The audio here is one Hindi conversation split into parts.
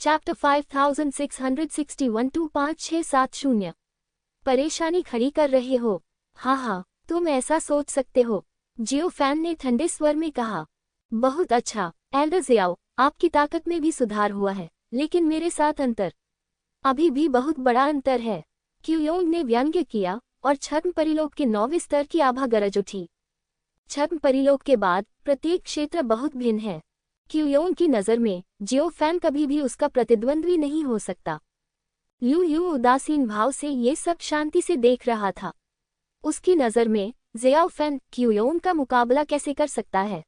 चैप्टर 5661 25670। परेशानी खड़ी कर रहे हो? हाँ, तुम ऐसा सोच सकते हो, जियो फैन ने ठंडे स्वर में कहा। बहुत अच्छा एल्डर ज़ियाओ, आपकी ताकत में भी सुधार हुआ है, लेकिन मेरे साथ अंतर अभी भी बहुत बड़ा अंतर है, क्यूयोंग ने व्यंग्य किया और छद्म परिलोक के 9वें स्तर की आभा गरज उठी। छद्म परिलोक के बाद प्रत्येक क्षेत्र बहुत भिन्न है। क्यूयोंग की नज़र में जियो फैन कभी भी उसका प्रतिद्वंद्वी नहीं हो सकता। लिu यू उदासीन भाव से ये सब शांति से देख रहा था। उसकी नज़र में ज़ियाओ फैन क्यूयोंग का मुकाबला कैसे कर सकता है?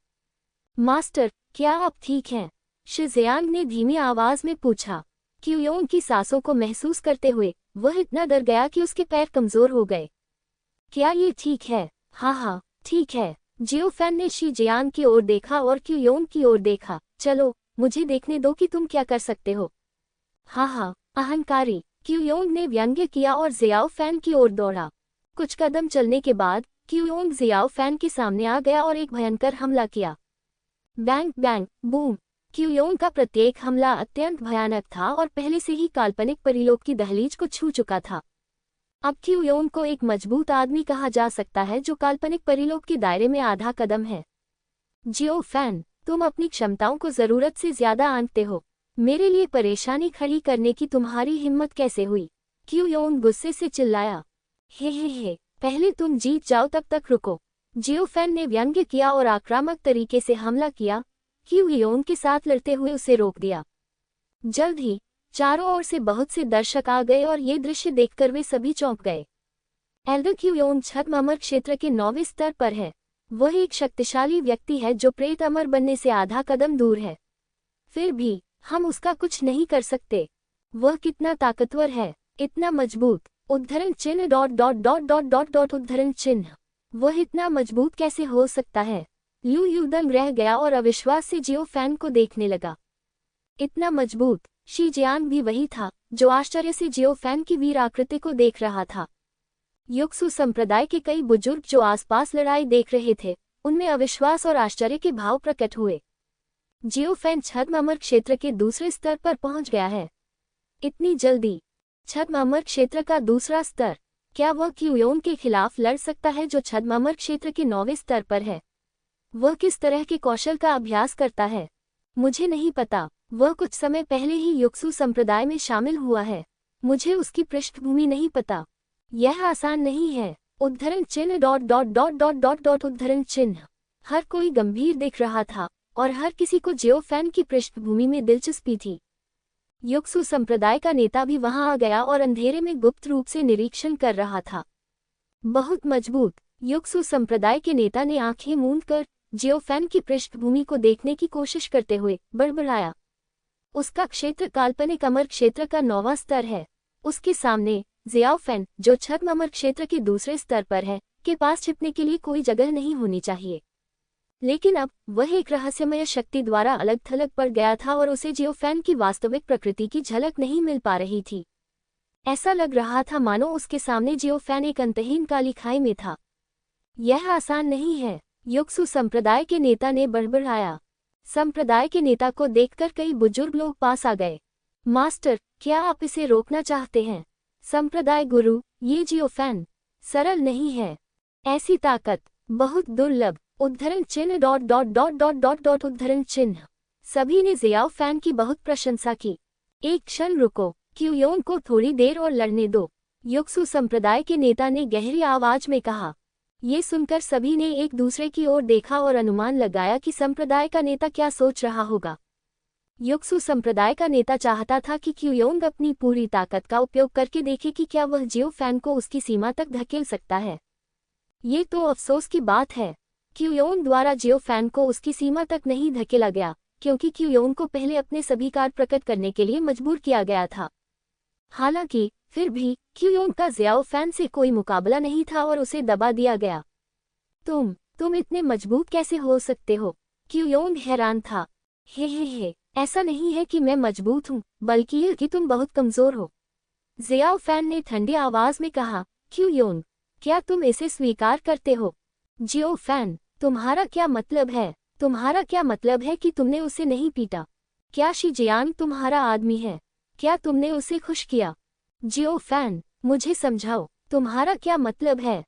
मास्टर, क्या आप ठीक हैं? शिज़ियांग ने धीमी आवाज़ में पूछा। क्यूयोंग की सांसों को महसूस करते हुए वह इतना डर गया कि उसके पैर कमज़ोर हो गए। क्या ये ठीक है? हाँ, ठीक है। जियो फैन ने शिज़ियांग की ओर देखा और क्यूयोंग की ओर देखा। चलो, मुझे देखने दो कि तुम क्या कर सकते हो। हाँ, अहंकारी, क्यूयोंग ने व्यंग्य किया और ज़ियाओ फैन की ओर दौड़ा। कुछ कदम चलने के बाद क्यूयोंग ज़ियाओ फैन के सामने आ गया और एक भयंकर हमला किया। Bang bang boom. क्यूयोंग का प्रत्येक हमला अत्यंत भयानक था और पहले से ही काल्पनिक परिलोक की दहलीज को छू चुका था। अब क्यूयोंग को एक मजबूत आदमी कहा जा सकता है जो काल्पनिक परिलोक के दायरे में आधा कदम है। जियो फैन, तुम अपनी क्षमताओं को जरूरत से ज्यादा आंकते हो। मेरे लिए परेशानी खड़ी करने की तुम्हारी हिम्मत कैसे हुई? क्यूयोंग गुस्से से चिल्लाया। हे, पहले तुम जीत जाओ तब तक रुको। जियो फैन ने व्यंग्य किया और आक्रामक तरीके से हमला किया। क्यूयोंग के साथ लड़ते हुए उसे रोक दिया। जल्द ही चारों ओर से बहुत से दर्शक आ गए और ये दृश्य देखकर वे सभी चौंक गए। एल्डर क्यूयोंग छद्म अमर क्षेत्र के 9वें स्तर पर है। वह एक शक्तिशाली व्यक्ति है जो प्रेत अमर बनने से आधा कदम दूर है। फिर भी हम उसका कुछ नहीं कर सकते। वह कितना ताकतवर है, इतना मजबूत। उद्धरण चिन्ह ... उद्धरण चिन्ह। वह इतना मजबूत कैसे हो सकता है? लिu यू दंग रह गया और अविश्वास से जियो फैन को देखने लगा। इतना मजबूत? शिज़ियांग भी वही था जो आश्चर्य से जियो फैन की वीर आकृति को देख रहा था। युक्सु संप्रदाय के कई बुजुर्ग जो आसपास लड़ाई देख रहे थे, उनमें अविश्वास और आश्चर्य के भाव प्रकट हुए। जियो फैन छद्म अमर क्षेत्र के दूसरे स्तर पर पहुंच गया है। इतनी जल्दी? छद्म अमर क्षेत्र का दूसरा स्तर? क्या वह क्यूयोंग के खिलाफ लड़ सकता है जो छद्म अमर क्षेत्र के 9वें स्तर पर है? वह किस तरह के कौशल का अभ्यास करता है? मुझे नहीं पता। वह कुछ समय पहले ही युक्सु संप्रदाय में शामिल हुआ है। मुझे उसकी पृष्ठभूमि नहीं पता। यह आसान नहीं है। उद्धरण चिन्ह ... उद्धरण चिन्ह। हर कोई गंभीर दिख रहा था और हर किसी को जियो फैन की पृष्ठभूमि में दिलचस्पी थी। युक्सु संप्रदाय का नेता भी वहां आ गया और अंधेरे में गुप्त रूप से निरीक्षण कर रहा था। बहुत मजबूत। युक्सु संप्रदाय के नेता ने आंखें मूंद कर जियो फैन की पृष्ठभूमि को देखने की कोशिश करते हुए बड़बड़ाया। उसका क्षेत्र काल्पनिक अमर क्षेत्र का 9वां स्तर है। उसके सामने ज़ियाओ फैन, जो छद्म अमर क्षेत्र के दूसरे स्तर पर है, के पास छिपने के लिए कोई जगह नहीं होनी चाहिए। लेकिन अब वह एक रहस्यमय शक्ति द्वारा अलग थलग पड़ गया था और उसे जियो फैन की वास्तविक प्रकृति की झलक नहीं मिल पा रही थी। ऐसा लग रहा था मानो उसके सामने जियो फैन एक अंतहीन काली खाई में था। यह आसान नहीं है, युक्सु संप्रदाय के नेता ने बड़बड़ाया। संप्रदाय के नेता को देखकर कई बुजुर्ग लोग पास आ गए। मास्टर, क्या आप इसे रोकना चाहते हैं? संप्रदाय गुरु, ये जियो फैन सरल नहीं है। ऐसी ताकत बहुत दुर्लभ। उद्धरण चिन्ह ... उद्धरण चिन्ह। सभी ने ज़ियाओ फैन की बहुत प्रशंसा की। एक क्षण रुको, क्यूयोंग को थोड़ी देर और लड़ने दो, युक्सु संप्रदाय के नेता ने गहरी आवाज में कहा। ये सुनकर सभी ने एक दूसरे की ओर देखा और अनुमान लगाया कि संप्रदाय का नेता क्या सोच रहा होगा। युक्सु संप्रदाय का नेता चाहता था कि क्यूयोंग अपनी पूरी ताकत का उपयोग करके देखे कि क्या वह जियो फैन को उसकी सीमा तक धकेल सकता है। ये तो अफसोस की बात है, क्यूयोंग द्वारा जियो फैन को उसकी सीमा तक नहीं धकेला गया, क्योंकि क्यूयोंग को पहले अपने सभी कार्य प्रकट करने के लिए मजबूर किया गया था। हालांकि फिर भी क्यूयोंग का ज़ियाओ फैन से कोई मुकाबला नहीं था और उसे दबा दिया गया। तुम इतने मजबूत कैसे हो सकते हो? क्यूयोंग हैरान था। हे, ऐसा नहीं है कि मैं मजबूत हूँ, बल्कि यह कि तुम बहुत कमजोर हो, ज़ियाओ फैन ने ठंडी आवाज में कहा। क्यूयोंग, क्या तुम इसे स्वीकार करते हो? जियो फैन, तुम्हारा क्या मतलब है? तुम्हारा क्या मतलब है कि तुमने उसे नहीं पीटा? क्या शी जियांग तुम्हारा आदमी है? क्या तुमने उसे खुश किया? जियो फैन, मुझे समझाओ, तुम्हारा क्या मतलब है?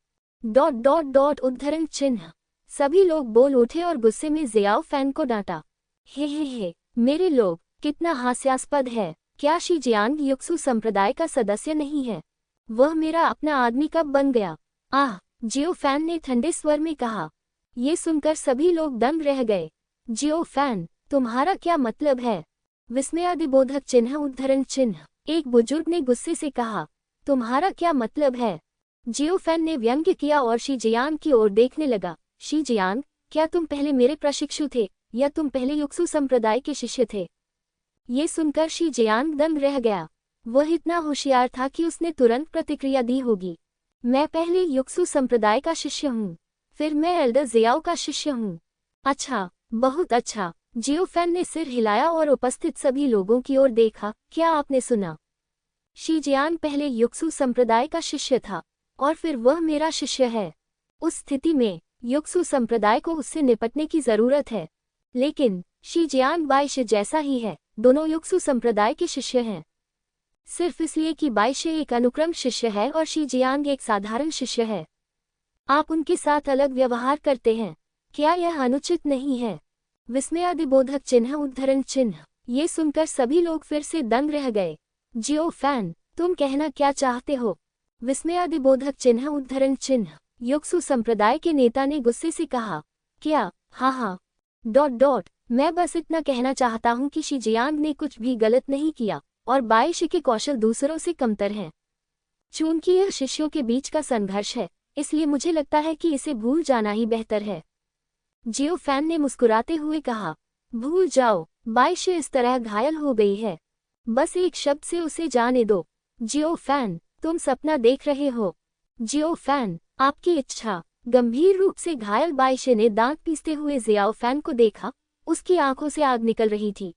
उद्धरण चिन्ह। सभी लोग बोल उठे और गुस्से में जियाओ फैन को डांटा। हे, मेरे लोग, कितना हास्यास्पद है। क्या शी जियांग युक्सु संप्रदाय का सदस्य नहीं है? वह मेरा अपना आदमी कब बन गया? आह, जियो फैन ने ठंडे स्वर में कहा। ये सुनकर सभी लोग दंग रह गए। जियो फैन, तुम्हारा क्या मतलब है? विस्मयादिबोधक चिन्ह उद्धरण चिन्ह। एक बुजुर्ग ने गुस्से से कहा, तुम्हारा क्या मतलब है? जियो फैन ने व्यंग्य किया और शी जियांग की ओर देखने लगा। शी जियांग, क्या तुम पहले मेरे प्रशिक्षु थे या तुम पहले युक्सु संप्रदाय के शिष्य थे? ये सुनकर शी जियांग दंग रह गया। वह इतना होशियार था कि उसने तुरंत प्रतिक्रिया दी होगी। मैं पहले युक्सु संप्रदाय का शिष्य हूँ, फिर मैं एल्डर जियाओ का शिष्य हूँ। अच्छा, बहुत अच्छा। जियो फैन ने सिर हिलाया और उपस्थित सभी लोगों की ओर देखा। क्या आपने सुना? शी जियांग पहले युक्सु संप्रदाय का शिष्य था और फिर वह मेरा शिष्य है। उस स्थिति में युक्सु संप्रदाय को उससे निपटने की जरूरत है। लेकिन शी जियांग बाइशे जैसा ही है, दोनों युक्सु संप्रदाय के शिष्य हैं। सिर्फ इसलिए कि बाइशे एक अनुक्रम शिष्य है और शी जियांग एक साधारण शिष्य है, आप उनके साथ अलग व्यवहार करते हैं। क्या यह अनुचित नहीं है? विस्मयादिबोधक चिन्ह उद्धरण चिन्ह। ये सुनकर सभी लोग फिर से दंग रह गए। जियो फैन, तुम कहना क्या चाहते हो? विस्मयादिबोधक चिन्ह उद्धरण चिन्ह। युक्सु संप्रदाय के नेता ने गुस्से से कहा, क्या? हाँ, मैं बस इतना कहना चाहता हूँ कि शी जियांग ने कुछ भी गलत नहीं किया और बाइशे के कौशल दूसरों से कमतर हैं। चूंकि यह शिष्यों के बीच का संघर्ष है, इसलिए मुझे लगता है कि इसे भूल जाना ही बेहतर है। जियो फैन ने मुस्कुराते हुए कहा, भूल जाओ, बाइशे इस तरह घायल हो गई है, बस एक शब्द से उसे जाने दो। जियो फैन, तुम सपना देख रहे हो। जियो फैन, आपकी इच्छा। गंभीर रूप से घायल बाइशे ने दांत पीसते हुए जियाओ फैन को देखा। उसकी आंखों से आग निकल रही थी।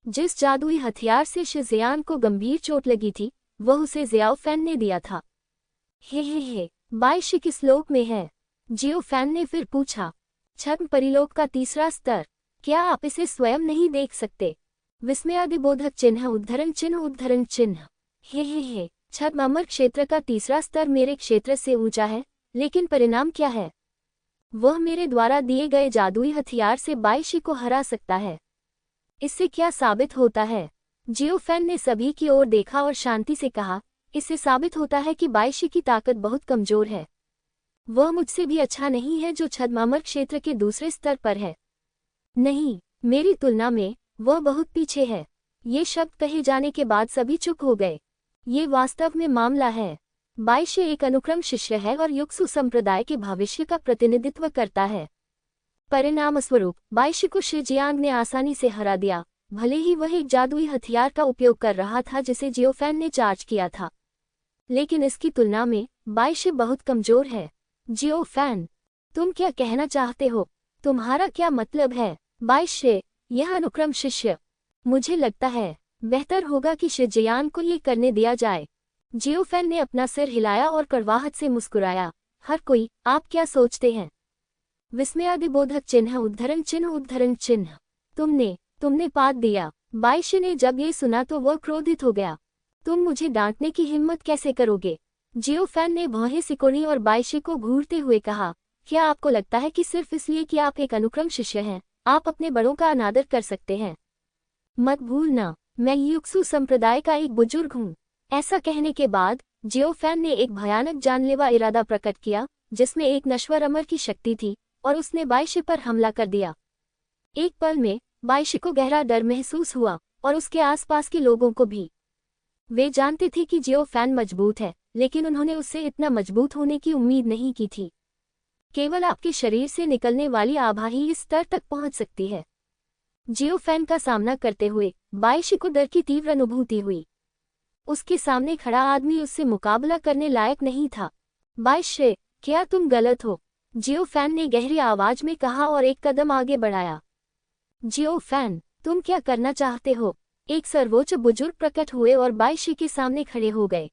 जिस जादुई हथियार से शी जियांग को गंभीर चोट लगी थी, वह उसे जियाओ फैन ने दिया था। हे, बाइशे किस लोक में है? जियो फैन ने फिर पूछा। छद्म परिलोक का तीसरा स्तर। क्या आप इसे स्वयं नहीं देख सकते? विस्मयादिबोधक चिन्ह उद्धरण चिन्ह। हे, छद्म अमर क्षेत्र का तीसरा स्तर मेरे क्षेत्र से ऊंचा है, लेकिन परिणाम क्या है? वह मेरे द्वारा दिए गए जादुई हथियार से बाइशे को हरा सकता है। इससे क्या साबित होता है? जियो फैन ने सभी की ओर देखा और शांति से कहा, इससे साबित होता है कि बाइशे की ताकत बहुत कमजोर है। वह मुझसे भी अच्छा नहीं है जो छद्म अमर क्षेत्र के दूसरे स्तर पर है। नहीं, मेरी तुलना में वह बहुत पीछे है। ये शब्द कहे जाने के बाद सभी चुप हो गए। ये वास्तव में मामला है। बाइशे एक अनुक्रम शिष्य है और युक्सु संप्रदाय के भविष्य का प्रतिनिधित्व करता है। परिणामस्वरूप बाइशे को शी जियांग ने आसानी से हरा दिया, भले ही वह एक जादुई हथियार का उपयोग कर रहा था जिसे जियो फैन ने चार्ज किया था। लेकिन इसकी तुलना में बाइशे बहुत कमजोर है। जियो फैन, तुम क्या कहना चाहते हो? तुम्हारा क्या मतलब है? बाइशे, यह अनुक्रम शिष्य। मुझे लगता है बेहतर होगा कि शी जियांग को ये करने दिया जाए। जियो फैन ने अपना सिर हिलाया और कड़वाहट से मुस्कुराया। हर कोई, आप क्या सोचते हैं? विस्मयादिबोधक चिन्ह उद्धरण चिन्ह। तुमने पात दिया। बाइशे ने जब ये सुना तो वह क्रोधित हो गया। तुम मुझे डांटने की हिम्मत कैसे करोगे? जियो फैन ने भौहें सिकोड़ी और बाइशे को घूरते हुए कहा, क्या आपको लगता है कि सिर्फ इसलिए कि आप एक अनुक्रम शिष्य हैं, आप अपने बड़ों का अनादर कर सकते हैं? मत भूलना, मैं युक्सु संप्रदाय का एक बुजुर्ग हूँ। ऐसा कहने के बाद जियो फैन ने एक भयानक जानलेवा इरादा प्रकट किया, जिसमें एक नश्वर अमर की शक्ति थी, और उसने बाइशे पर हमला कर दिया। एक पल में बाइशे को गहरा डर महसूस हुआ और उसके आसपास के लोगों को भी। वे जानते थे कि जियो फैन मजबूत है, लेकिन उन्होंने उससे इतना मजबूत होने की उम्मीद नहीं की थी। केवल आपके शरीर से निकलने वाली आभा ही इस स्तर तक पहुंच सकती है। जियो फैन का सामना करते हुए बाइशे को डर की तीव्र अनुभूति हुई। उसके सामने खड़ा आदमी उससे मुकाबला करने लायक नहीं था। बाइशे, क्या तुम गलत हो? जियो फैन ने गहरी आवाज में कहा और एक कदम आगे बढ़ाया। जियो फैन, तुम क्या करना चाहते हो? एक सर्वोच्च बुजुर्ग प्रकट हुए और बाइशे के सामने खड़े हो गए।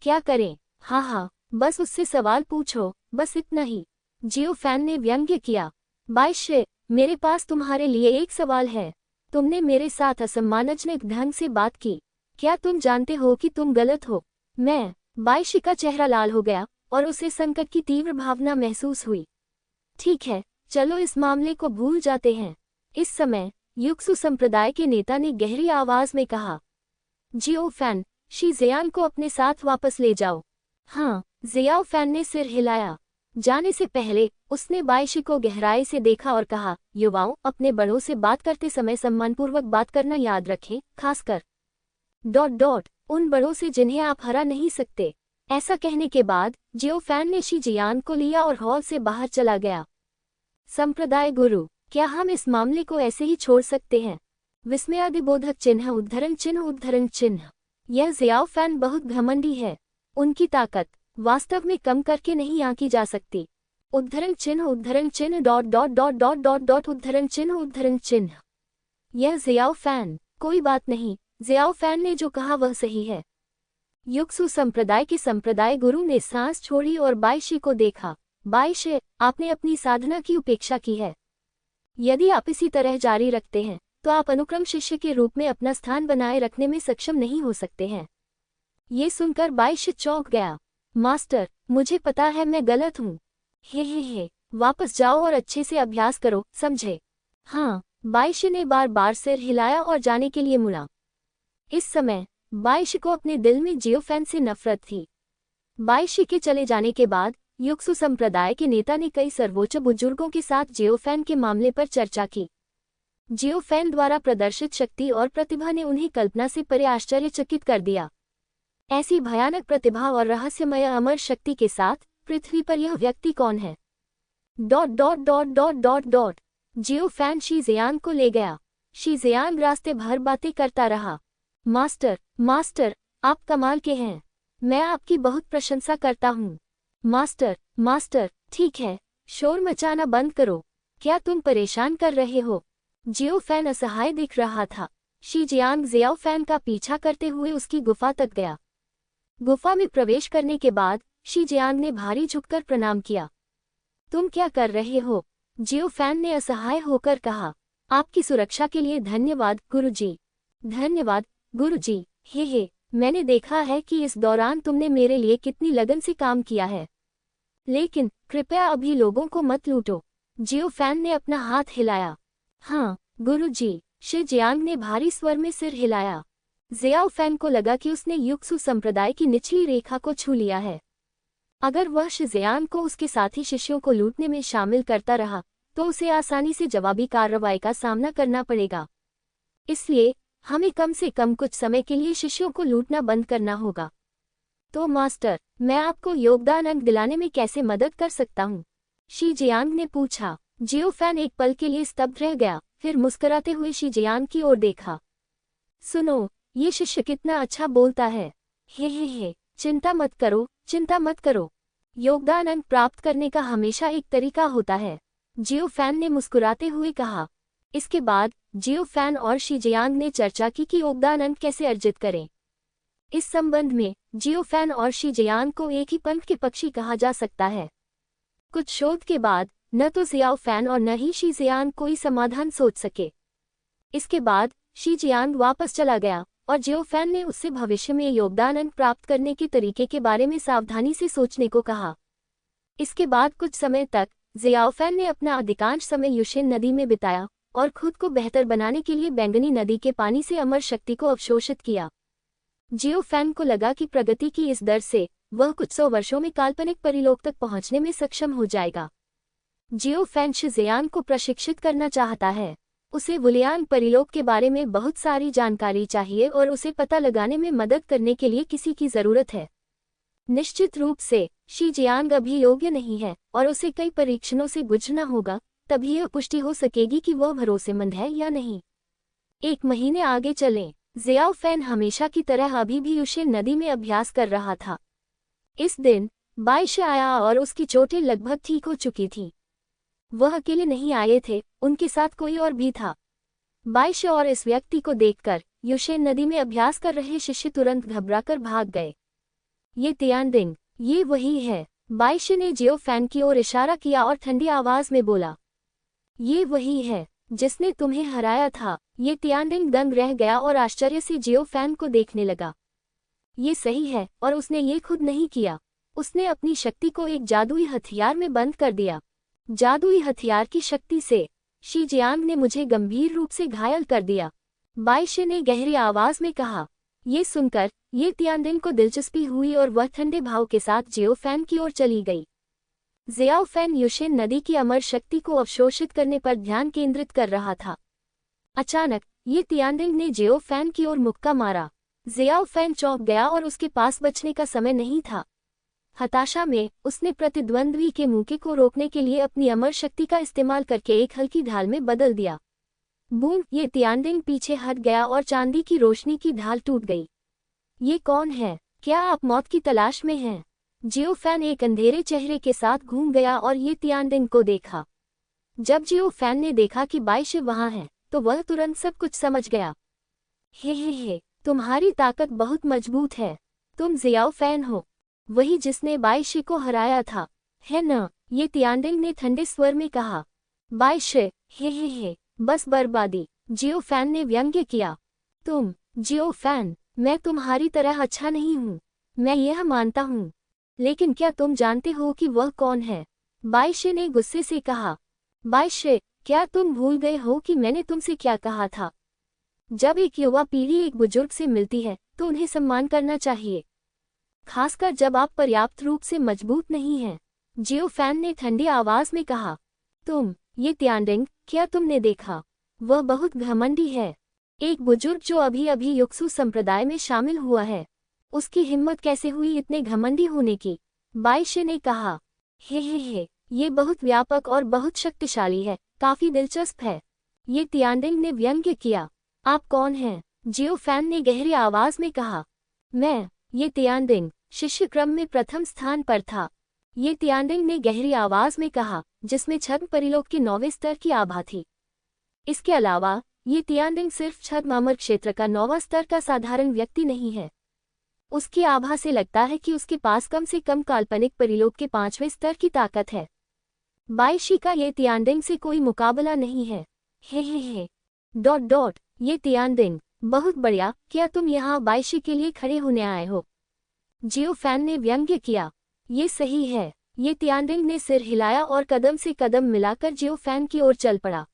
क्या करें? हाँ, बस उससे सवाल पूछो, बस इतना ही। जियो फैन ने व्यंग्य किया। बाइशे, मेरे पास तुम्हारे लिए एक सवाल है। तुमने मेरे साथ असम्मानजनक ढंग से बात की। क्या तुम जानते हो कि तुम गलत हो? बाईशी का चेहरा लाल हो गया और उसे संकट की तीव्र भावना महसूस हुई। ठीक है, चलो इस मामले को भूल जाते हैं। इस समय युक्सु संप्रदाय के नेता ने गहरी आवाज में कहा, जियो फैन, शी जियान को अपने साथ वापस ले जाओ। हाँ, जियाओ फैन ने सिर हिलाया। जाने से पहले उसने बाईशी को गहराई से देखा और कहा, युवाओं, अपने बड़ों से बात करते समय सम्मानपूर्वक बात करना याद रखें, खासकर उन बड़ों से जिन्हें आप हरा नहीं सकते। ऐसा कहने के बाद जियो फैन ने शी जियान को लिया और हॉल से बाहर चला गया। संप्रदाय गुरु, क्या हम इस मामले को ऐसे ही छोड़ सकते हैं? विस्मयादिबोधक चिन्ह उद्धरण चिन्ह। यह जियाओ फैन बहुत घमंडी है। उनकी ताकत वास्तव में कम करके नहीं आंकी जा सकती। उद्धरण चिन्ह उद्धरण चिन्ह। यह जियाओ फैन, कोई बात नहीं, जियाओ फैन ने जो कहा वह सही है। युक्सु संप्रदाय के संप्रदाय गुरु ने सांस छोड़ी और बाईशी को देखा। बाईशी, आपने अपनी साधना की उपेक्षा की है। यदि आप इसी तरह जारी रखते हैं तो आप अनुक्रम शिष्य के रूप में अपना स्थान बनाए रखने में सक्षम नहीं हो सकते हैं। ये सुनकर बाईशी चौंक गया। मास्टर, मुझे पता है मैं गलत हूँ। हे, वापस जाओ और अच्छे से अभ्यास करो, समझे? हाँ, बाईशी ने बार बार सिर हिलाया और जाने के लिए मुड़ा। इस समय बाईशी को अपने दिल में जियो फैन से नफरत थी। बाईशी के चले जाने के बाद युक्सु संप्रदाय के नेता ने कई सर्वोच्च बुजुर्गों के साथ जियो फैन के मामले पर चर्चा की। जियो फैन द्वारा प्रदर्शित शक्ति और प्रतिभा ने उन्हें कल्पना से परे आश्चर्यचकित कर दिया। ऐसी भयानक प्रतिभा और रहस्यमय अमर शक्ति के साथ पृथ्वी पर यह व्यक्ति कौन है? जियो फैन शी जियान को ले गया। शी जियान रास्ते भर बातें करता रहा। मास्टर, आप कमाल के हैं। मैं आपकी बहुत प्रशंसा करता हूँ। मास्टर, ठीक है, शोर मचाना बंद करो। क्या तुम परेशान कर रहे हो? जियो फैन असहाय दिख रहा था। शी जियांग जियाओ फैन का पीछा करते हुए उसकी गुफा तक गया। गुफा में प्रवेश करने के बाद शी जियांग ने भारी झुककर प्रणाम किया। तुम क्या कर रहे हो? जियो फैन ने असहाय होकर कहा। आपकी सुरक्षा के लिए धन्यवाद गुरुजी। धन्यवाद गुरुजी। हे, मैंने देखा है कि इस दौरान तुमने मेरे लिए कितनी लगन से काम किया है। लेकिन कृपया अभी लोगों को मत लूटो। जियो फैन ने अपना हाथ हिलाया। हाँ गुरुजी, शी जियांग ने भारी स्वर में सिर हिलाया। जियाओ फैन को लगा कि उसने युक्सु संप्रदाय की निचली रेखा को छू लिया है। अगर वह शी जियांग को उसके साथी शिष्यों को लूटने में शामिल करता रहा तो उसे आसानी से जवाबी कार्रवाई का सामना करना पड़ेगा। इसलिए हमें कम से कम कुछ समय के लिए शिष्यों को लूटना बंद करना होगा। तो मास्टर, मैं आपको योगदान अंक दिलाने में कैसे मदद कर सकता हूँ? शी जियांग ने पूछा। जियो फैन एक पल के लिए स्तब्ध रह गया, फिर मुस्कुराते हुए शी जियांग की ओर देखा। सुनो, ये शिष्य कितना अच्छा बोलता है। हे, चिंता मत करो। योगदान अंक प्राप्त करने का हमेशा एक तरीका होता है, जियो फैन ने मुस्कुराते हुए कहा। इसके बाद जियो फैन और शी जियांग ने चर्चा की कि योगदान अंक कैसे अर्जित करें। इस संबंध में जियो फैन और शी जियांग को एक ही पंख के पक्षी कहा जा सकता है। कुछ शोध के बाद न तो जियाओ फैन और न ही शी जियांग कोई समाधान सोच सके। इसके बाद शी जियांग वापस चला गया और जियो फैन ने उससे भविष्य में योगदान अंक प्राप्त करने के तरीके के बारे में सावधानी से सोचने को कहा। इसके बाद कुछ समय तक जियाओ फैन ने अपना अधिकांश समय युशेन नदी में बिताया और खुद को बेहतर बनाने के लिए बैंगनी नदी के पानी से अमर शक्ति को अवशोषित किया। जियो फैन को लगा कि प्रगति की इस दर से वह कुछ 100 वर्षों में काल्पनिक परिलोक तक पहुंचने में सक्षम हो जाएगा। जियो फैन शी जियांग को प्रशिक्षित करना चाहता है। उसे वुलियांग परिलोक के बारे में बहुत सारी जानकारी चाहिए और उसे पता लगाने में मदद करने के लिए किसी की जरूरत है। निश्चित रूप से शी जियांग अभी योग्य नहीं है और उसे कई परीक्षणों से गुजरना होगा, तभी यह पुष्टि हो सकेगी कि वह भरोसेमंद है या नहीं। 1 महीने आगे चलें। जियाओ फैन हमेशा की तरह अभी भी युशेन नदी में अभ्यास कर रहा था। इस दिन बाईशी आया और उसकी चोटें लगभग ठीक हो चुकी थीं। वह अकेले नहीं आए थे, उनके साथ कोई और भी था। बाईशी और इस व्यक्ति को देखकर युशेन नदी में अभ्यास कर रहे शिष्य तुरंत घबराकर भाग गए। ये तियानडिंग, ये वही है। बाईशी ने जियो फैन की ओर इशारा किया और ठंडी आवाज में बोला, ये वही है। जिसने तुम्हें हराया था। ये तियानडिंग दंग रह गया और आश्चर्य से जियो फैन को देखने लगा। ये सही है, और उसने ये खुद नहीं किया। उसने अपनी शक्ति को एक जादुई हथियार में बंद कर दिया। जादुई हथियार की शक्ति से शी जियांग ने मुझे गंभीर रूप से घायल कर दिया, बाइशे ने गहरी आवाज में कहा। ये सुनकर ये तियानडिंग को दिलचस्पी हुई और वह ठंडे भाव के साथ जियो फैन की ओर चली गई। जियाओ फैन युशेन नदी की अमर शक्ति को अवशोषित करने पर ध्यान केंद्रित कर रहा था। अचानक ये तियानडिंग ने जियो फैन की ओर मुक्का मारा। जियाओ फैन चौंक गया और उसके पास बचने का समय नहीं था। हताशा में उसने प्रतिद्वंद्वी के मुक्के को रोकने के लिए अपनी अमर शक्ति का इस्तेमाल करके एक हल्की ढाल में बदल दिया। बूम! ये तियानडिंग पीछे हट गया और चांदी की रोशनी की ढाल टूट गई। ये कौन है? क्या आप मौत की तलाश में हैं? जियो फैन एक अंधेरे चेहरे के साथ घूम गया और ये तियानडिंग को देखा। जब जियो फैन ने देखा कि बाइशे वहां है, तो वह तुरंत सब कुछ समझ गया। हे, तुम्हारी ताकत बहुत मजबूत है। तुम जियाओ फैन हो, वही जिसने बाइशे को हराया था, है न? ये तियानडिंग ने ठंडे स्वर में कहा। बाइशे, हे, बस बर्बादी, जियो फैन ने व्यंग्य किया। तुम, जियो फैन, मैं तुम्हारी तरह अच्छा नहीं हूँ, मैं यह मानता हूँ, लेकिन क्या तुम जानते हो कि वह कौन है? बाइशे ने गुस्से से कहा। बाइशे, क्या तुम भूल गए हो कि मैंने तुमसे क्या कहा था? जब एक युवा पीढ़ी एक बुजुर्ग से मिलती है तो उन्हें सम्मान करना चाहिए, खासकर जब आप पर्याप्त रूप से मजबूत नहीं हैं। जियो फैन ने ठंडी आवाज में कहा। तुम, ये तियानडिंग, क्या तुमने देखा? वह बहुत घमंडी है। एक बुजुर्ग जो अभी अभी युक्सु संप्रदाय में शामिल हुआ है। उसकी हिम्मत कैसे हुई इतने घमंडी होने की? बाइशे ने कहा। हे, ये बहुत व्यापक और बहुत शक्तिशाली है, काफी दिलचस्प है, ये तियानडिंग ने व्यंग्य किया। आप कौन हैं? जियो फैन ने गहरी आवाज में कहा। मैं, ये तियानडिंग, शिष्य क्रम में प्रथम स्थान पर था, ये तियानडिंग ने गहरी आवाज में कहा, जिसमें छद्म परिलोक के 9वें स्तर की आभा थी। इसके अलावा ये तियानडिंग सिर्फ छद्म अमर क्षेत्र का 9वां स्तर का साधारण व्यक्ति नहीं है। उसकी आभा से लगता है कि उसके पास कम से कम काल्पनिक परिलोक के 5वें स्तर की ताकत है। बाइशे का ये तियानडिंग से कोई मुकाबला नहीं है। हे, ये तियानडिंग, बहुत बढ़िया, क्या तुम यहाँ बाइशे के लिए खड़े होने आए हो? जियो फैन ने व्यंग्य किया। ये सही है। ये तियानडिंग ने सिर हिलाया और कदम से कदम मिलाकर जियो फैन की ओर चल पड़ा।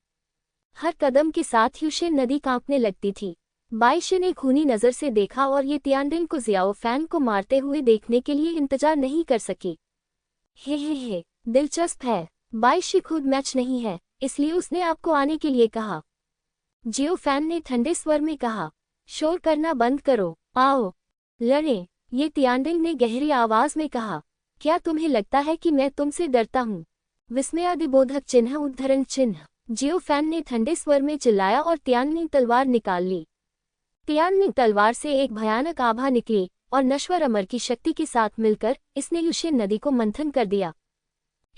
हर कदम के साथ युशेन नदी कांपने लगती थी। बाइशे ने खूनी नजर से देखा और ये तियानडिंग को जियाओ फैन को मारते हुए देखने के लिए इंतजार नहीं कर सकी। हे, दिलचस्प है। बाइशे खुद मैच नहीं है, इसलिए उसने आपको आने के लिए कहा। जियो फैन ने ठंडे स्वर में कहा। शोर करना बंद करो, आओ लड़ें, ये तियानडिंग ने गहरी आवाज में कहा। क्या तुम्हें लगता है कि मैं तुमसे डरता हूँ? विस्मयादिबोधक चिन्ह उद्धरण चिन्ह, जियो फैन ने ठंडे स्वर में चिल्लाया और तियानडिंग तलवार निकाल ली। तियानडिंग तलवार से एक भयानक आभा निकली और नश्वर अमर की शक्ति के साथ मिलकर इसने युशेन नदी को मंथन कर दिया।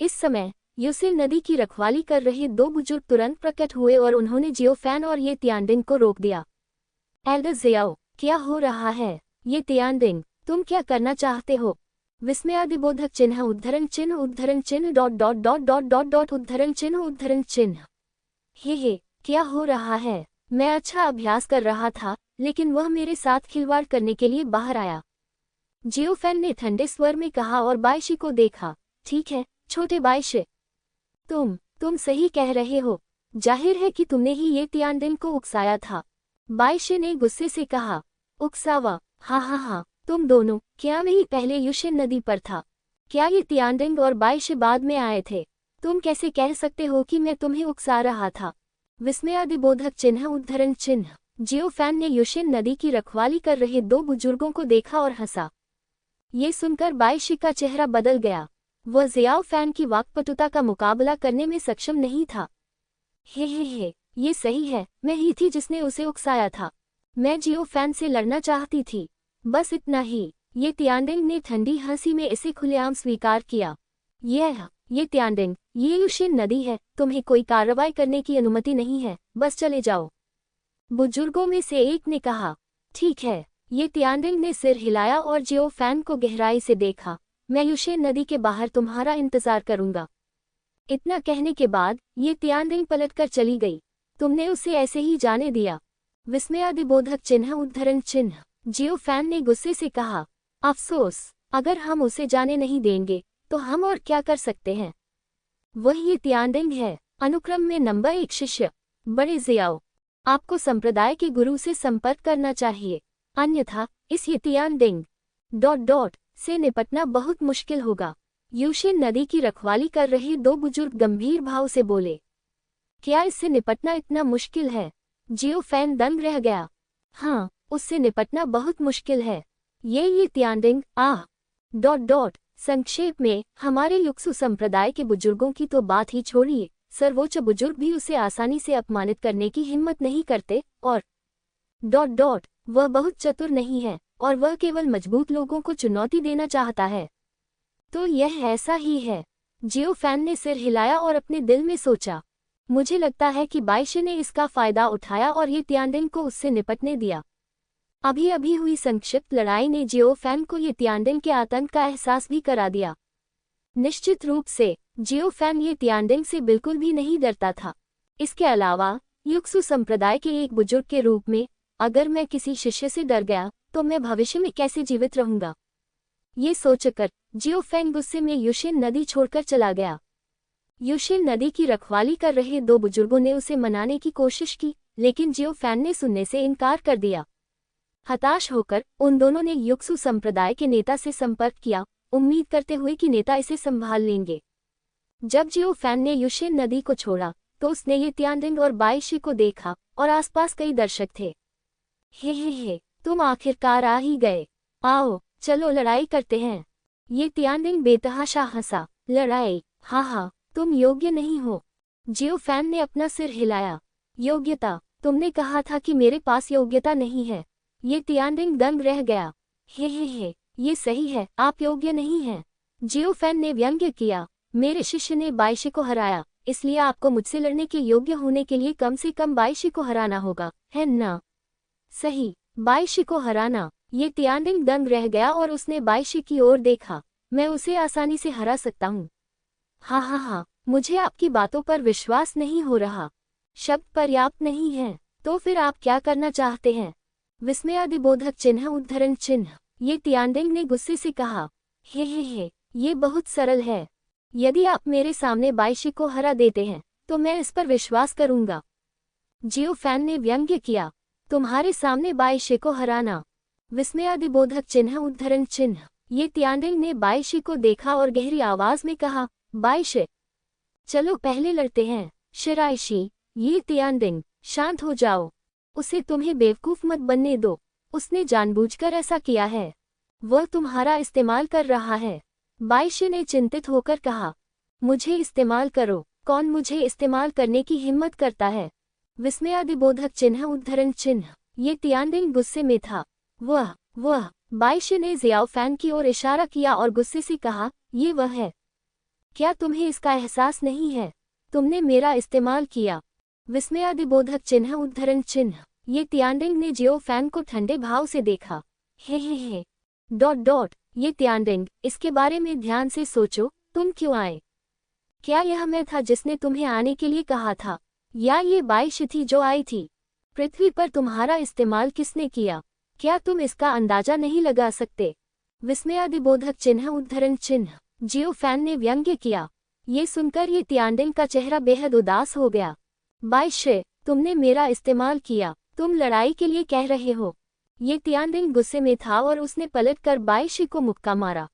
इस समय युशेन नदी की रखवाली कर रहे दो बुजुर्ग तुरंत प्रकट हुए और उन्होंने जियो फैन और ये तियानडिंग को रोक दिया। एल्डर जियाओ, क्या हो रहा है? ये तियानडिंग, तुम क्या करना चाहते हो? विस्मयादिबोधक चिन्ह उद्धरण चिन्ह उद्धरण चिन्ह ... उद्धरण चिन्ह। हे, क्या हो रहा है? मैं अच्छा अभ्यास कर रहा था, लेकिन वह मेरे साथ खिलवाड़ करने के लिए बाहर आया। जियो फैन ने ठंडे स्वर में कहा और बाइशे को देखा। ठीक है, छोटे बाइशे, तुम सही कह रहे हो। जाहिर है कि तुमने ही ये तियानडिंग को उकसाया था। बाइशे ने गुस्से से कहा। उकसावा? हाँ, तुम दोनों। क्या मैं ही पहले युशेन नदी पर था? क्या ये तियानडिंग और बाइशे बाद में आए थे? तुम कैसे कह सकते हो कि मैं तुम्हें उकसा रहा था? विस्मयादिबोधक चिन्ह उद्धरण चिन्ह, जियो फैन ने युशेन नदी की रखवाली कर रहे दो बुजुर्गों को देखा और हंसा। ये सुनकर बाइशे का चेहरा बदल गया। वह जियाओ फैन की वाक्पटुता का मुकाबला करने में सक्षम नहीं था। हे, ये सही है, मैं ही थी जिसने उसे उकसाया था। मैं जियो फैन से लड़ना चाहती थी, बस इतना ही। ये तियानडिंग ने ठंडी हंसी में इसे खुलेआम स्वीकार किया। ये तियानडिंग, ये युशेन नदी है, तुम्हें कोई कार्रवाई करने की अनुमति नहीं है, बस चले जाओ। बुजुर्गों में से एक ने कहा। ठीक है। ये तियानडिंग ने सिर हिलाया और जियो फैन को गहराई से देखा। मैं युशेन नदी के बाहर तुम्हारा इंतजार करूंगा। इतना कहने के बाद ये तियानडिंग पलटकर चली गई। तुमने उसे ऐसे ही जाने दिया। विस्मयादिबोधक चिन्ह उद्धरण चिन्ह। जियो फैन ने गुस्से से कहा, अफसोस, अगर हम उसे जाने नहीं देंगे तो हम और क्या कर सकते हैं। वह ये तियानडिंग है, अनुक्रम में नंबर 1 शिष्य। बड़े जियाओ, आपको संप्रदाय के गुरु से संपर्क करना चाहिए, अन्यथा इस ये तियानडिंग ... से निपटना बहुत मुश्किल होगा। यूशिन नदी की रखवाली कर रहे दो बुजुर्ग गंभीर भाव से बोले। क्या इससे निपटना इतना मुश्किल है? जियो फैन दंग रह गया। हाँ, उससे निपटना बहुत मुश्किल है। ये तियानडिंग संक्षेप में, हमारे युक्सु संप्रदाय के बुजुर्गों की तो बात ही छोड़िए, सर्वोच्च बुजुर्ग भी उसे आसानी से अपमानित करने की हिम्मत नहीं करते, और वह बहुत चतुर नहीं है, और वह केवल मजबूत लोगों को चुनौती देना चाहता है। तो यह ऐसा ही है। जियो फैन ने सिर हिलाया और अपने दिल में सोचा, मुझे लगता है कि बाइशे ने इसका फायदा उठाया और ये तियानडिंग को उससे निपटने दिया। अभी अभी हुई संक्षिप्त लड़ाई ने जियो फैन को ये तियानडिंग के आतंक का एहसास भी करा दिया। निश्चित रूप से जियो फैन ये तियानडिंग से बिल्कुल भी नहीं डरता था। इसके अलावा युक्सु संप्रदाय के एक बुजुर्ग के रूप में, अगर मैं किसी शिष्य से डर गया तो मैं भविष्य में कैसे जीवित रहूंगा। ये सोचकर जियो फैन गुस्से में यूशिन नदी छोड़कर चला गया। यूशिन नदी की रखवाली कर रहे दो बुजुर्गों ने उसे मनाने की कोशिश की, लेकिन जियो फैन ने सुनने से इनकार कर दिया। हताश होकर उन दोनों ने युक्सु संप्रदाय के नेता से संपर्क किया, उम्मीद करते हुए कि नेता इसे संभाल लेंगे। जब जियो फैन ने यूशिन नदी को छोड़ा तो उसने ये तियानडिंग और बाइशे को देखा, और आसपास कई दर्शक थे। हे, तुम आखिरकार आ ही गए। आओ, चलो लड़ाई करते हैं। ये तियानडिंग बेतहाशा हंसा। लड़ाई? हाँ, तुम योग्य नहीं हो। जियो फैन ने अपना सिर हिलाया। योग्यता? तुमने कहा था कि मेरे पास योग्यता नहीं है। ये तियानडिंग दंग रह गया। हे, ये सही है, आप योग्य नहीं हैं। जियो फैन ने व्यंग्य किया। मेरे शिष्य ने बाइशे को हराया, इसलिए आपको मुझसे लड़ने के योग्य होने के लिए कम से कम बाइशे को हराना होगा, है ना? सही, बाइशे को हराना। ये तियानडिंग दंग रह गया और उसने बाइशे की ओर देखा। मैं उसे आसानी से हरा सकता हूँ। हाँ, मुझे आपकी बातों पर विश्वास नहीं हो रहा। शब्द पर्याप्त नहीं है। तो फिर आप क्या करना चाहते हैं? विस्मयादिबोधक चिन्ह उद्धरण चिन्ह। ये तियानडिंग ने गुस्से से कहा। हे, ये बहुत सरल है। यदि आप मेरे सामने बाइशे को हरा देते हैं तो मैं इस पर विश्वास करूंगा। जियो फैन ने व्यंग्य किया। तुम्हारे सामने बाइशे को हराना? विस्मयादिबोधक चिन्ह उद्धरण चिन्ह। ये तियानडिंग ने बाइशे को देखा और गहरी आवाज में कहा, बाइशे, चलो पहले लड़ते हैं। शिराइशी, ये तियानडिंग, शांत हो जाओ। उसे तुम्हें बेवकूफ मत बनने दो। उसने जानबूझकर ऐसा किया है। वह तुम्हारा इस्तेमाल कर रहा है। बाइशे ने चिंतित होकर कहा, मुझे इस्तेमाल करो? कौन मुझे इस्तेमाल करने की हिम्मत करता है? विस्मयादिबोधक चिन्ह उद्धरण चिन्ह। ये तियानडिंग गुस्से में था। वह बाइशे ने जियाओ फैन की ओर इशारा किया और गुस्से से कहा, ये वह है। क्या तुम्हें इसका एहसास नहीं है? तुमने मेरा इस्तेमाल किया। विस्मयादिबोधक चिन्ह उद्धरण चिन्ह। ये तियानडिंग ने जियो फैन को ठंडे भाव से देखा। हे, ये तियानडिंग, इसके बारे में ध्यान से सोचो, तुम क्यों आए? क्या यह मैं था जिसने तुम्हें आने के लिए कहा था, या ये बाइशे थी जो आई थी? पृथ्वी पर तुम्हारा इस्तेमाल किसने किया? क्या तुम इसका अंदाजा नहीं लगा सकते? विस्मयादिबोधक चिन्ह उद्धरण चिन्ह। जियो फैन ने व्यंग्य किया। ये सुनकर ये तियानडिंग का चेहरा बेहद उदास हो गया। बाइशे, तुमने मेरा इस्तेमाल किया, तुम लड़ाई के लिए कह रहे हो? ये तियानडिंग गुस्से में था और उसने पलटकर बाइशे को मुक्का मारा।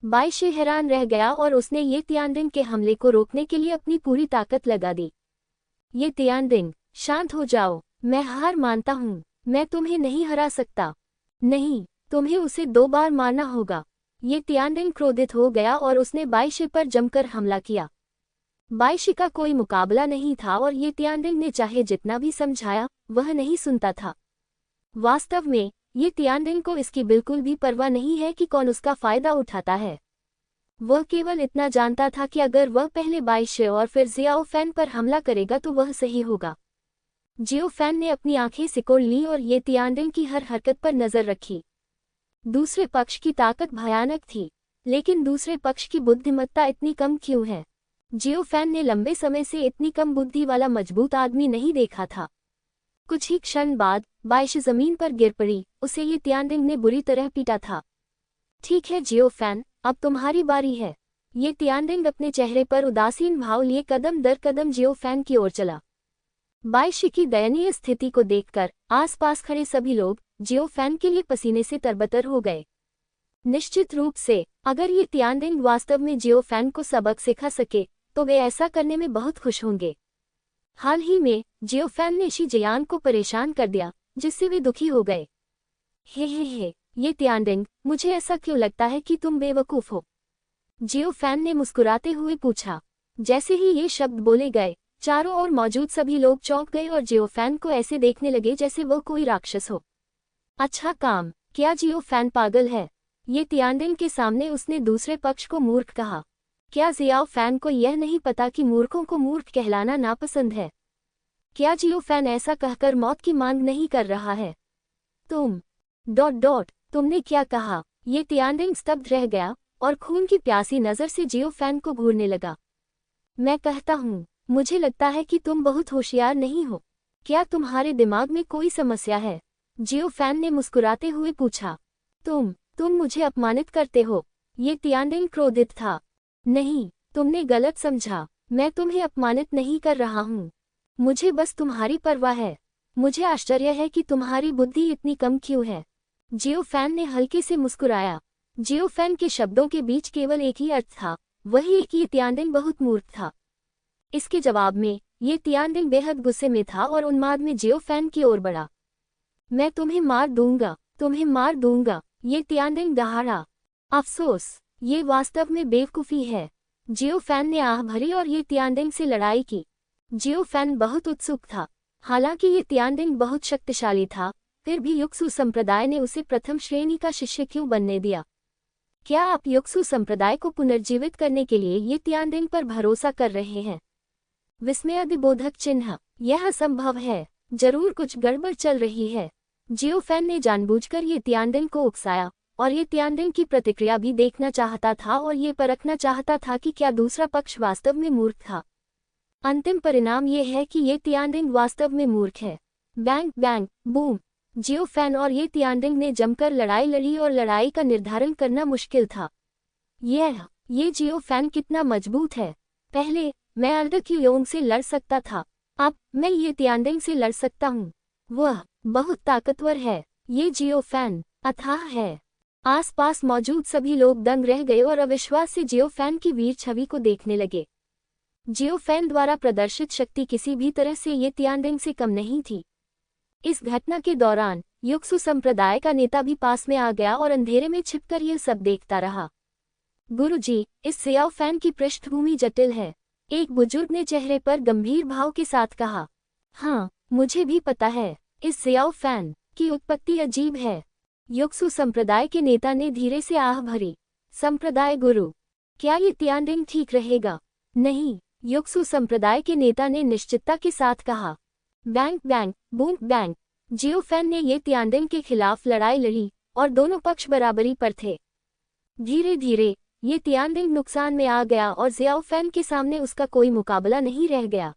बाइशे हैरान रह गया और उसने ये तियानडिंग के हमले को रोकने के लिए अपनी पूरी ताकत लगा दी। ये तियानडिंग, शांत हो जाओ। मैं हार मानता हूँ। मैं तुम्हें नहीं हरा सकता। नहीं, तुम्हें उसे 2 बार मारना होगा। ये तियानडिंग क्रोधित हो गया और उसने बाइशे पर जमकर हमला किया। बाइशे का कोई मुकाबला नहीं था और ये तियानडिंग ने चाहे जितना भी समझाया, वह नहीं सुनता था। वास्तव में ये तियानडिंग को इसकी बिल्कुल भी परवाह नहीं है कि कौन उसका फायदा उठाता है। वह केवल इतना जानता था कि अगर वह पहले बाइशे और फिर जियाओ फैन पर हमला करेगा तो वह सही होगा। जियो फैन ने अपनी आंखें सिकोड़ ली और ये तियानडिंग की हर हरकत पर नजर रखी। दूसरे पक्ष की ताकत भयानक थी, लेकिन दूसरे पक्ष की बुद्धिमत्ता इतनी कम क्यों है? जियो फैन ने लंबे समय से इतनी कम बुद्धि वाला मजबूत आदमी नहीं देखा था। कुछ ही क्षण बाद बाइश जमीन पर गिर पड़ी, उसे ये तियानडिंग ने बुरी तरह पीटा था। ठीक है जियो फैन, अब तुम्हारी बारी है। ये तियानडिंग अपने चेहरे पर उदासीन भाव लिए कदम दर कदम जियो फैन की ओर चला। बाइशी की दयनीय स्थिति को देखकर आसपास खड़े सभी लोग जियो फैन के लिए पसीने से तरबतर हो गए। निश्चित रूप से अगर ये तियानडिंग वास्तव में जियो फैन को सबक सिखा सके तो वे ऐसा करने में बहुत खुश होंगे। हाल ही में जियो फैन ने शी जियान को परेशान कर दिया, जिससे वे दुखी हो गए। हे, ये तियानडिंग, मुझे ऐसा क्यों लगता है कि तुम बेवकूफ हो? जियो फैन ने मुस्कुराते हुए पूछा। जैसे ही ये शब्द बोले गए, चारों ओर मौजूद सभी लोग चौंक गए और जियो फैन को ऐसे देखने लगे जैसे वह कोई राक्षस हो। अच्छा काम, क्या जियो फैन पागल है? ये तियानडिंग के सामने उसने दूसरे पक्ष को मूर्ख कहा। क्या जियो फैन को यह नहीं पता कि मूर्खों को मूर्ख कहलाना नापसंद है? क्या जियो फैन ऐसा कहकर मौत की मांग नहीं कर रहा है? तुमने क्या कहा? ये तियानडिंग स्तब्ध रह गया और खून की प्यासी नजर से जियो फैन को घूरने लगा। मैं कहता हूँ, मुझे लगता है कि तुम बहुत होशियार नहीं हो। क्या तुम्हारे दिमाग में कोई समस्या है? जियो फैन ने मुस्कुराते हुए पूछा। तुम मुझे अपमानित करते हो? ये तियानडिंग क्रोधित था। नहीं, तुमने गलत समझा। मैं तुम्हें अपमानित नहीं कर रहा हूँ। मुझे बस तुम्हारी परवाह है। मुझे आश्चर्य है कि तुम्हारी बुद्धि इतनी कम क्यों है। जियो फैन ने हल्के से मुस्कुराया। जियो फैन के शब्दों के बीच केवल एक ही अर्थ था, वही कि ये तियानडिंग बहुत मूर्ख था। इसके जवाब में ये तियानडिंग बेहद गुस्से में था और उन्माद में जियो फैन की ओर बढ़ा। मैं तुम्हें मार दूंगा, ये तियानडिंग दहाड़ा। अफसोस, ये वास्तव में बेवकूफ़ी है। जियो फैन ने आह भरी और ये तियानडिंग से लड़ाई की। जियो फैन बहुत उत्सुक था। हालांकि ये तियानडिंग बहुत शक्तिशाली था, फिर भी युक्सु संप्रदाय ने उसे प्रथम श्रेणी का शिष्य क्यों बनने दिया? क्या आप युक्सु संप्रदाय को पुनर्जीवित करने के लिए ये तियानडिंग पर भरोसा कर रहे हैं? विस्मयादिबोधक चिन्ह। यह असंभव है। जरूर कुछ गड़बड़ चल रही है। जियो फैन ने जानबूझकर ये तियानडिंग को उकसाया और ये तियानडिंग की प्रतिक्रिया भी देखना चाहता था और ये परखना चाहता था कि क्या दूसरा पक्ष वास्तव में मूर्ख था। अंतिम परिणाम ये है कि ये तियानडिंग वास्तव में मूर्ख है। Bang bang boom. जियो फैन और ये तियानडिंग ने जमकर लड़ाई लड़ी और लड़ाई का निर्धारण करना मुश्किल था। ये जियो फैन कितना मजबूत है। पहले मैं अर्ध क्यूयोंग से लड़ सकता था, अब मैं ये तियानडिंग से लड़ सकता हूँ। वह बहुत ताकतवर है। ये जियो फैन अथाह है। आसपास मौजूद सभी लोग दंग रह गए और अविश्वास से जियो फैन की वीर छवि को देखने लगे। जियो फैन द्वारा प्रदर्शित शक्ति किसी भी तरह से ये तियानडिंग से कम नहीं थी। इस घटना के दौरान युक्सु संप्रदाय का नेता भी पास में आ गया और अंधेरे में छिपकर यह सब देखता रहा। गुरुजी, इस जियो फैन की पृष्ठभूमि जटिल है, एक बुजुर्ग ने चेहरे पर गंभीर भाव के साथ कहा। हाँ, मुझे भी पता है। इस जियो फैन की उत्पत्ति अजीब है। युक्सु संप्रदाय के नेता ने धीरे से आह भरी। संप्रदाय गुरु, क्या ये तियानडिंग ठीक रहेगा? नहीं, युक्सु संप्रदाय के नेता ने निश्चितता के साथ कहा। Bang bang boom bang. जियो फैन ने ये तियानडिंग के खिलाफ लड़ाई लड़ी और दोनों पक्ष बराबरी पर थे। धीरे धीरे ये तियानडिंग नुकसान में आ गया और जियो फैन के सामने उसका कोई मुकाबला नहीं रह गया।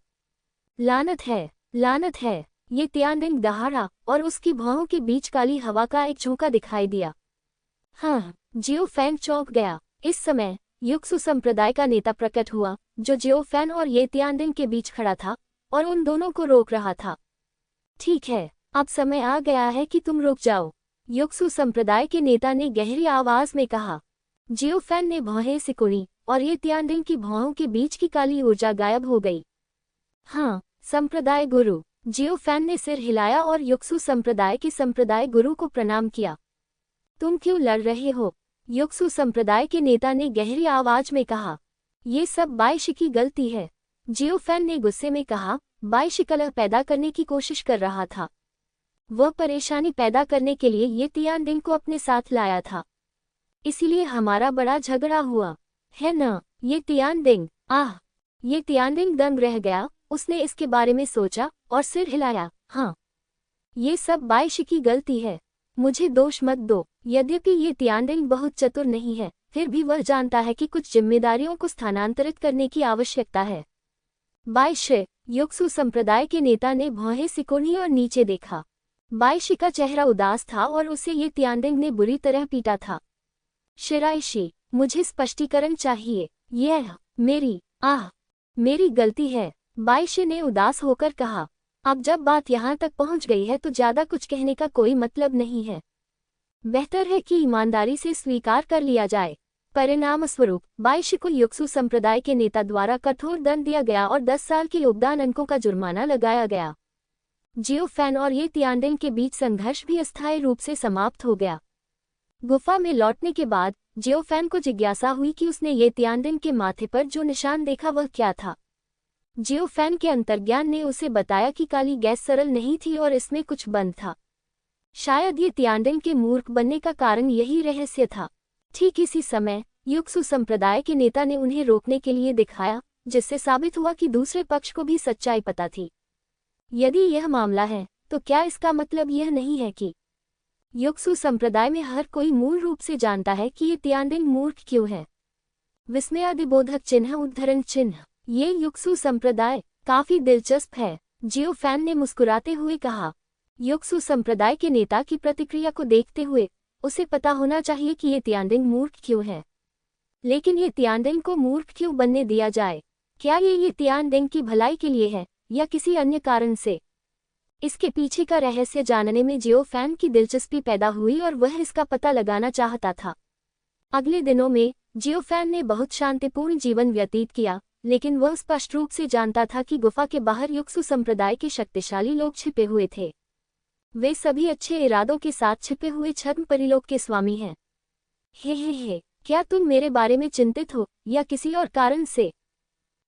लानत है। ये तियानडिंग दहाड़ा और उसकी भौहों के बीच काली हवा का एक झोंका दिखाई दिया। हाँ, जियो फैन चौंक गया। इस समय युक्सु संप्रदाय का नेता प्रकट हुआ, जो जियो फैन और ये तियानडिंग के बीच खड़ा था और उन दोनों को रोक रहा था। ठीक है, अब समय आ गया है कि तुम रुक जाओ, युक्सु संप्रदाय के नेता ने गहरी आवाज में कहा। जियो फैन ने भौहें सिकुड़ी और ये तियानडिंग की भौहों के बीच की काली ऊर्जा गायब हो गई। हाँ, संप्रदाय गुरु। जियो फैन ने सिर हिलाया और युक्सु संप्रदाय के संप्रदाय गुरु को प्रणाम किया। तुम क्यों लड़ रहे हो? युक्सु संप्रदाय के नेता ने गहरी आवाज में कहा। ये सब बाइशी की गलती है, जियो फैन ने गुस्से में कहा। बाइशी कलह पैदा करने की कोशिश कर रहा था। वह परेशानी पैदा करने के लिए ये तियानडिंग को अपने साथ लाया था, इसीलिए हमारा बड़ा झगड़ा हुआ, है न? ये तियानडिंग दंग रह गया। उसने इसके बारे में सोचा और सिर हिलाया। हाँ, ये सब बाइशी की गलती है, मुझे दोष मत दो। यद्यपि ये तियानडिंग बहुत चतुर नहीं है, फिर भी वह जानता है कि कुछ जिम्मेदारियों को स्थानांतरित करने की आवश्यकता है। बाइशे, युक्सु संप्रदाय के नेता ने भौहें सिकोड़ी और नीचे देखा। बाइशी का चेहरा उदास था और उसे ये तियानडिंग ने बुरी तरह पीटा था। शिराइशी, मुझे स्पष्टीकरण चाहिए। यह मेरी गलती है, बाइशी ने उदास होकर कहा। अब जब बात यहाँ तक पहुँच गई है तो ज्यादा कुछ कहने का कोई मतलब नहीं है। बेहतर है कि ईमानदारी से स्वीकार कर लिया जाए। परिणामस्वरूप बाइशी को युक्सु संप्रदाय के नेता द्वारा कठोर दंड दिया गया और 10 साल के योगदान अंकों का जुर्माना लगाया गया। जियो फैन और ये तियानडिंग के बीच संघर्ष भी अस्थायी रूप से समाप्त हो गया। गुफा में लौटने के बाद जियो फैन को जिज्ञासा हुई कि उसने ये तियानडिंग के माथे पर जो निशान देखा वह क्या था। जियो फैन के अंतर्ज्ञान ने उसे बताया कि काली गैस सरल नहीं थी और इसमें कुछ बंद था। शायद ये तियानडिंग के मूर्ख बनने का कारण यही रहस्य था। ठीक इसी समय युक्सु संप्रदाय के नेता ने उन्हें रोकने के लिए दिखाया, जिससे साबित हुआ कि दूसरे पक्ष को भी सच्चाई पता थी। यदि यह मामला है तो क्या इसका मतलब यह नहीं है कि युक्सु संप्रदाय में हर कोई मूल रूप से जानता है कि ये तियानडिंग मूर्ख क्यों है? विस्मयादिबोधक चिन्ह उद्धरण चिन्ह। ये युक्सु संप्रदाय काफी दिलचस्प है, जियो फैन ने मुस्कुराते हुए कहा। युक्सु संप्रदाय के नेता की प्रतिक्रिया को देखते हुए उसे पता होना चाहिए कि ये तियानडिंग मूर्ख क्यों है। लेकिन ये तियानडिंग को मूर्ख क्यों बनने दिया जाए? क्या ये तियानडिंग की भलाई के लिए है या किसी अन्य कारण से? इसके पीछे का रहस्य जानने में जियो फैन की दिलचस्पी पैदा हुई और वह इसका पता लगाना चाहता था। अगले दिनों में जियो फैन ने बहुत शांतिपूर्ण जीवन व्यतीत किया, लेकिन वह स्पष्ट रूप से जानता था कि गुफा के बाहर युक्सु संप्रदाय के शक्तिशाली लोग छिपे हुए थे। वे सभी अच्छे इरादों के साथ छिपे हुए छद्म परिलोक के स्वामी हैं। हे, क्या तुम मेरे बारे में चिंतित हो या किसी और कारण से?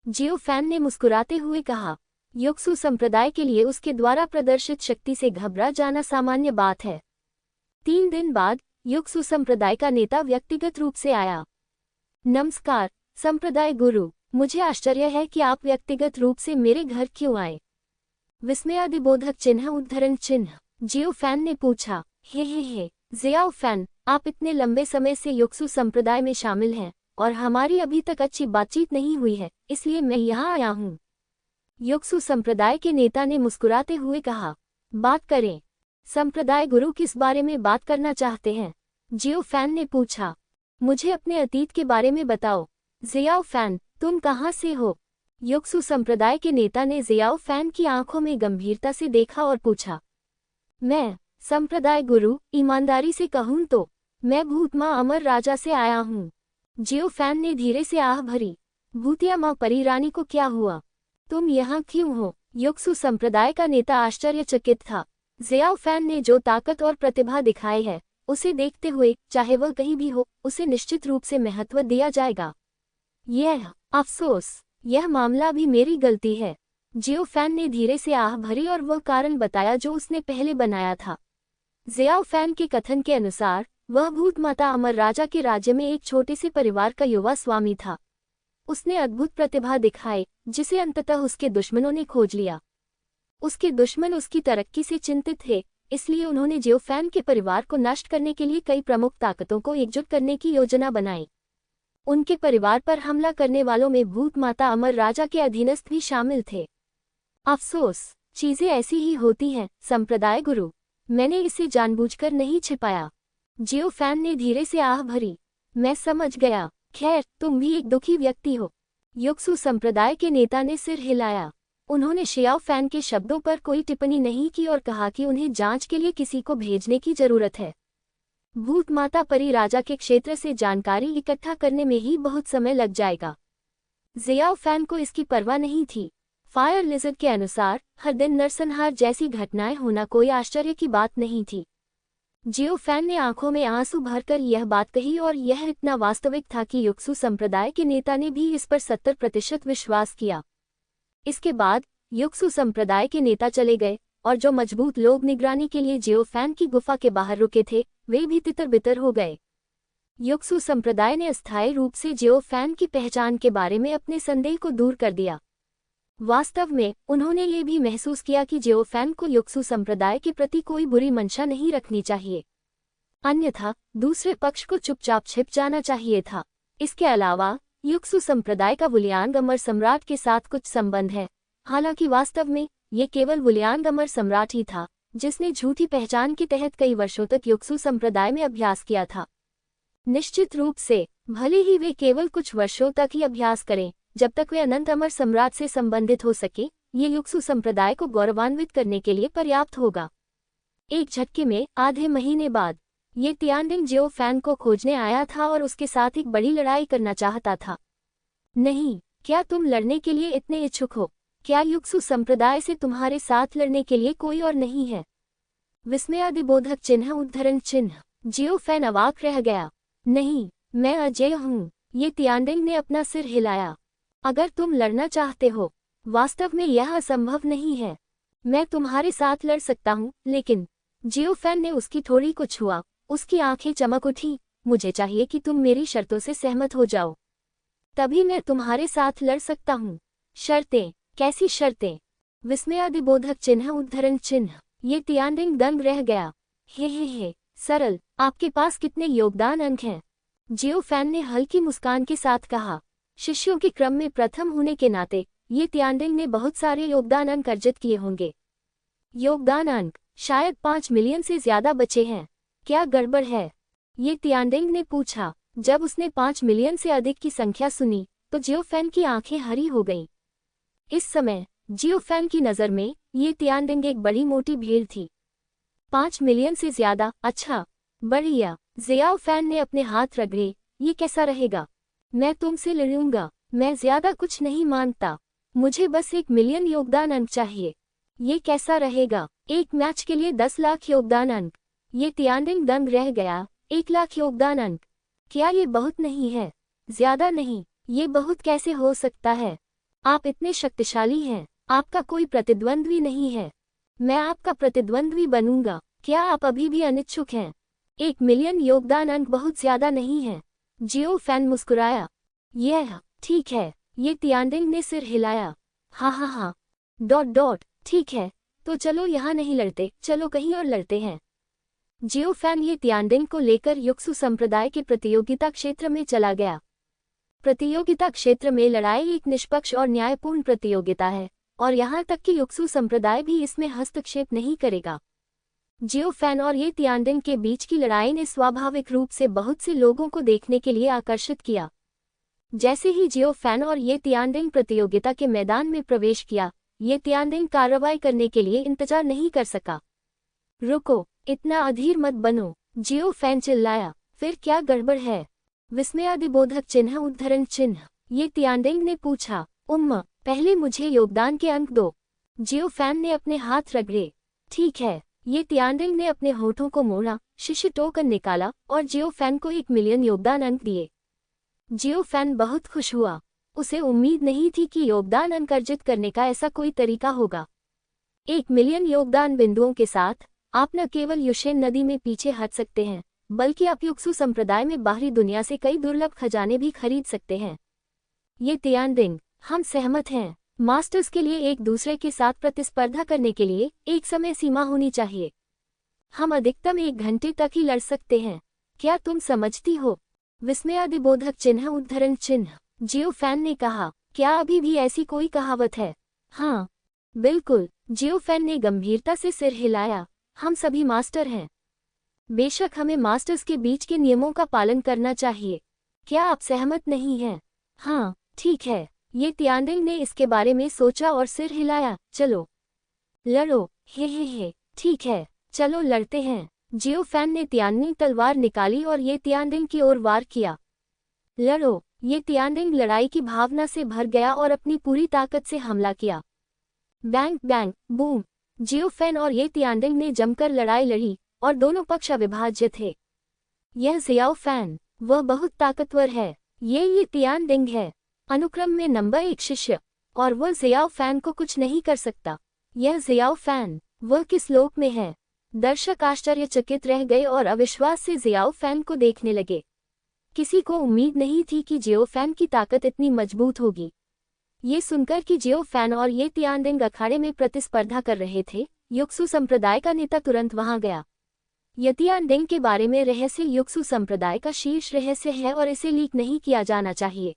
जियो फैन ने मुस्कुराते हुए कहा। युक्सु संप्रदाय के लिए उसके द्वारा प्रदर्शित शक्ति से घबरा जाना सामान्य बात है। 3 दिन बाद युक्सु संप्रदाय का नेता व्यक्तिगत रूप से आया। नमस्कार संप्रदाय गुरु, मुझे आश्चर्य है कि आप व्यक्तिगत रूप से मेरे घर क्यों आए? विस्मयादिबोधक चिन्ह उद्धरण चिन्ह। जियो फैन ने पूछा। हे, जियाओ फैन, आप इतने लंबे समय से युक्सु संप्रदाय में शामिल हैं और हमारी अभी तक अच्छी बातचीत नहीं हुई है, इसलिए मैं यहाँ आया हूँ। युक्सु संप्रदाय के नेता ने मुस्कुराते हुए कहा। बात करें। संप्रदाय गुरु किस बारे में बात करना चाहते हैं? जियो फैन ने पूछा। मुझे अपने अतीत के बारे में बताओ। जियाओ फैन, तुम कहाँ से हो? युक्सु संप्रदाय के नेता ने जियाओ फैन की आंखों में गंभीरता से देखा और पूछा। मैं, संप्रदाय गुरु, ईमानदारी से कहूँ तो मैं भूतमा अमर राजा से आया हूँ। जियो फैन ने धीरे से आह भरी। भूतिया माँ परी रानी को क्या हुआ? तुम यहाँ क्यों हो? युक्सु संप्रदाय का नेता आश्चर्यचकित था। जियाओ फैन ने जो ताकत और प्रतिभा दिखाई है, उसे देखते हुए चाहे वह कहीं भी हो, उसे निश्चित रूप से महत्व दिया जाएगा। यह मामला भी मेरी गलती है। जियो फैन ने धीरे से आह भरी और वह कारण बताया जो उसने पहले बनाया था। जियाओ फैन के कथन के अनुसार वह भूत माता अमर राजा के राज्य में एक छोटे से परिवार का युवा स्वामी था। उसने अद्भुत प्रतिभा दिखाई, जिसे अंततः उसके दुश्मनों ने खोज लिया। उसके दुश्मन उसकी तरक्की से चिंतित थे, इसलिए उन्होंने जियो फैन के परिवार को नष्ट करने के लिए कई प्रमुख ताकतों को एकजुट करने की योजना बनाई। उनके परिवार पर हमला करने वालों में भूत माता अमर राजा के अधीनस्थ भी शामिल थे। अफसोस, चीजें ऐसी ही होती हैं, संप्रदाय गुरु। मैंने इसे जानबूझकर नहीं छिपाया। जियो फैन ने धीरे से आह भरी। मैं समझ गया। खैर, तुम भी एक दुखी व्यक्ति हो। युक्सु संप्रदाय के नेता ने सिर हिलाया। उन्होंने जियाओ फैन के शब्दों पर कोई टिप्पणी नहीं की और कहा कि उन्हें जांच के लिए किसी को भेजने की जरूरत है। भूत माता परी राजा के क्षेत्र से जानकारी इकट्ठा करने में ही बहुत समय लग जाएगा। जियाओ फैन को इसकी परवाह नहीं थी। फायर लिजर्ड के अनुसार हर दिन नरसंहार जैसी घटनाएं होना कोई आश्चर्य की बात नहीं थी। जियो फैन ने आंखों में आंसू भरकर यह बात कही और यह इतना वास्तविक था कि युक्सु संप्रदाय के नेता ने भी इस पर 70% विश्वास किया। इसके बाद युक्सु संप्रदाय के नेता चले गए और जो मजबूत लोग निगरानी के लिए जियो फैन की गुफा के बाहर रुके थे, वे भी तितर-बितर हो गए। युक्सु संप्रदाय ने अस्थायी रूप से जियो फैन की पहचान के बारे में अपने संदेह को दूर कर दिया। वास्तव में उन्होंने ये भी महसूस किया कि जियो फैन को युक्सु संप्रदाय के प्रति कोई बुरी मंशा नहीं रखनी चाहिए। अन्यथा दूसरे पक्ष को चुपचाप छिप जाना चाहिए था। इसके अलावा युक्सु संप्रदाय का वुलियांग सम्राट के साथ कुछ संबंध है। हालांकि वास्तव में ये केवल वुलियांग सम्राट ही था जिसने झूठी पहचान के तहत कई वर्षों तक युक्सु संप्रदाय में अभ्यास किया था। निश्चित रूप से भले ही वे केवल कुछ वर्षों तक ही अभ्यास करें, जब तक वे अनंत अमर सम्राट से संबंधित हो सके, ये युक्सु संप्रदाय को गौरवान्वित करने के लिए पर्याप्त होगा। एक झटके में आधे महीने बाद ये तियानडिंग जियो फैन को खोजने आया था और उसके साथ एक बड़ी लड़ाई करना चाहता था। नहीं, क्या तुम लड़ने के लिए इतने इच्छुक हो? क्या युक्सु संप्रदाय से तुम्हारे साथ लड़ने के लिए कोई और नहीं है? विस्मयादिबोधक चिन्ह उद्धरण चिन्ह। जियो फैन अवाक रह गया। नहीं, मैं अजय हूँ। ये तियानडिंग ने अपना सिर हिलाया। अगर तुम लड़ना चाहते हो, वास्तव में यह असंभव नहीं है। मैं तुम्हारे साथ लड़ सकता हूँ, लेकिन जियो फैन ने उसकी थोड़ी को छुआ। उसकी आंखें चमक उठी। मुझे चाहिए कि तुम मेरी शर्तों से सहमत हो जाओ, तभी मैं तुम्हारे साथ लड़ सकता हूँ। शर्तें? कैसी शर्तें? विस्मयादिबोधक चिन्ह उद्धरण चिन्ह। ये तियानडिंग दंग रह गया। हे, सरल। आपके पास कितने योगदान अंक हैं? जियो फैन ने हल्की मुस्कान के साथ कहा। शिष्यों के क्रम में प्रथम होने के नाते ये तियानडिंग ने बहुत सारे योगदान अंक अर्जित किए होंगे। योगदान अंक? शायद 5 मिलियन से ज्यादा बचे हैं। क्या गड़बड़ है? ये तियानडिंग ने पूछा। जब उसने 5 मिलियन से अधिक की संख्या सुनी तो जियो फैन की आंखें हरी हो गईं। इस समय जियो फैन की नज़र में ये तियानडिंग एक बड़ी मोटी भीड़ थी। 5 मिलियन से ज्यादा? अच्छा, बढ़िया। जियाओ फैन ने अपने हाथ रगड़े। ये कैसा रहेगा? मैं तुमसे लड़ूंगा। मैं ज्यादा कुछ नहीं मांगता, मुझे बस 1 मिलियन योगदान अंक चाहिए। ये कैसा रहेगा? एक मैच के लिए 10 लाख योगदान अंक। ये तियानडिंग दंग रह गया। 1 लाख योगदान अंक? क्या ये बहुत नहीं है? ज्यादा नहीं? ये बहुत कैसे हो सकता है? आप इतने शक्तिशाली हैं। आपका कोई प्रतिद्वंद्वी नहीं है। मैं आपका प्रतिद्वंद्वी बनूंगा। क्या आप अभी भी अनिच्छुक हैं? 1 मिलियन योगदान अंक बहुत ज्यादा नहीं है। जियो फैन मुस्कुराया। यह ठीक है। ये तियानडिंग ने सिर हिलाया। हाँ। ... ठीक है, तो चलो यहाँ नहीं लड़ते, चलो कहीं और लड़ते हैं। जियो फैन ये तियानडिंग को लेकर युक्सु संप्रदाय के प्रतियोगिता क्षेत्र में चला गया। प्रतियोगिता क्षेत्र में लड़ाई एक निष्पक्ष और न्यायपूर्ण प्रतियोगिता है और यहाँ तक कि युक्सु संप्रदाय भी इसमें हस्तक्षेप नहीं करेगा। जियो फैन और ये तियानडिंग के बीच की लड़ाई ने स्वाभाविक रूप से बहुत से लोगों को देखने के लिए आकर्षित किया। जैसे ही जियो फैन और ये तियानडिंग प्रतियोगिता के मैदान में प्रवेश किया, ये तियानडिंग कार्रवाई करने के लिए इंतजार नहीं कर सका। रुको, इतना अधीर मत बनो, जियो फैन चिल्लाया। फिर क्या गड़बड़ है? विस्मयादिबोधक चिन्ह उद्धरण चिन्ह। ये तियानडिंग ने पूछा। पहले मुझे योगदान के अंक दो। जियो फैन ने अपने हाथ रगड़े। ठीक है। ये तियानडिंग ने अपने होठों को मोड़ा, शिष्य टोकन निकाला और जियो फैन को 1 मिलियन योगदान अंक दिए। जियो फैन बहुत खुश हुआ। उसे उम्मीद नहीं थी कि योगदान अंक अर्जित करने का ऐसा कोई तरीका होगा। 1 मिलियन योगदान बिंदुओं के साथ आप न केवल युशेन नदी में पीछे हट सकते हैं, बल्कि आप युक्सु संप्रदाय में बाहरी दुनिया से कई दुर्लभ खजाने भी खरीद सकते हैं। ये तियानडिंग, हम सहमत हैं। मास्टर्स के लिए एक दूसरे के साथ प्रतिस्पर्धा करने के लिए एक समय सीमा होनी चाहिए। हम अधिकतम 1 घंटे तक ही लड़ सकते हैं। क्या तुम समझती हो? विस्मयादिबोधक चिन्ह उद्धरण चिन्ह। जियो फैन ने कहा। क्या अभी भी ऐसी कोई कहावत है? हाँ, बिल्कुल। जियो फैन ने गंभीरता से सिर हिलाया। हम सभी मास्टर हैं। बेशक हमें मास्टर्स के बीच के नियमों का पालन करना चाहिए। क्या आप सहमत नहीं हैं? हाँ, ठीक है। ये तियानडिंग ने इसके बारे में सोचा और सिर हिलाया। चलो लड़ो। हे, ठीक है, चलो लड़ते हैं। जियो फैन ने तियानडिंग तलवार निकाली और ये तियानडिंग की ओर वार किया। लड़ो। ये तियानडिंग लड़ाई की भावना से भर गया और अपनी पूरी ताकत से हमला किया। Bang bang boom. जियो फैन और ये तियानडिंग ने जमकर लड़ाई लड़ी और दोनों पक्ष अविभाज्य थे। यह जियाओ फैन, वह बहुत ताकतवर है। ये तियानडिंग है, अनुक्रम में नंबर 1 शिष्य, और वह जियाओ फैन को कुछ नहीं कर सकता। यह जियाओ फैन, वह किस लोक में है? दर्शक आश्चर्यचकित रह गए और अविश्वास से जियाओ फैन को देखने लगे। किसी को उम्मीद नहीं थी कि जियो फैन की ताकत इतनी मजबूत होगी। ये सुनकर कि जियो फैन और ये तियानडिंग अखाड़े में प्रतिस्पर्धा कर रहे थे, युक्सु संप्रदाय का नेता तुरंत वहां गया। यतियानडेंग के बारे में रहस्य युक्सु संप्रदाय का शीर्ष रहस्य है और इसे लीक नहीं किया जाना चाहिए।